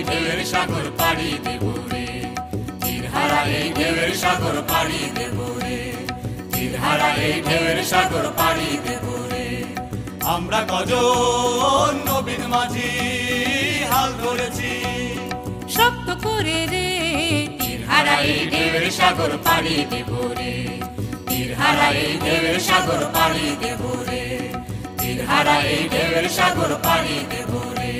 ঢেউয়ের সাগর পাড়ি দেব রে, তীরহারা এই ঢেউয়ের সাগর পাড়ি দেব রে, তীরহারা এই ঢেউয়ের সাগর পাড়ি দেব রে। আমরা কজন নবীন মাঝি হাল ধরেছি শক্ত করে রে, তীরহারা এই ঢেউয়ের সাগর পাড়ি দেব রে, তীরহারা এই ঢেউয়ের সাগর পাড়ি দেব রে, তীরহারা এই ঢেউয়ের সাগর পাড়ি দেব রে।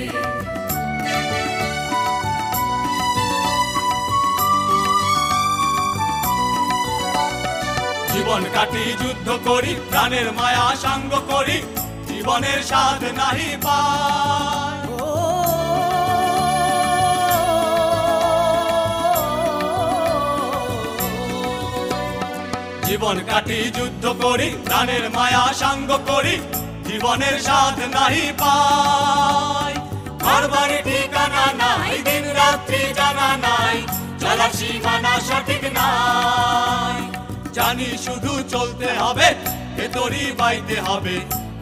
জীবন কাটি যুদ্ধ করি, প্রাণের মায়া সাঙ্গ করি, জীবনের স্বাদ নাহি পাই। জীবন কাটি যুদ্ধ করি, প্রাণের মায়া সাঙ্গ করি, জীবনের স্বাদ নাহি পাই। ঘর বাড়ি ঠিকানা নাই, দিন রাত্রি জানা নাই, চলার সীমানা সঠিক নাই। জানি শুধু চলতে হবে, ভেতরই বাইতে হবে।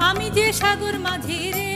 আমি যে সাগর মাঝি রে,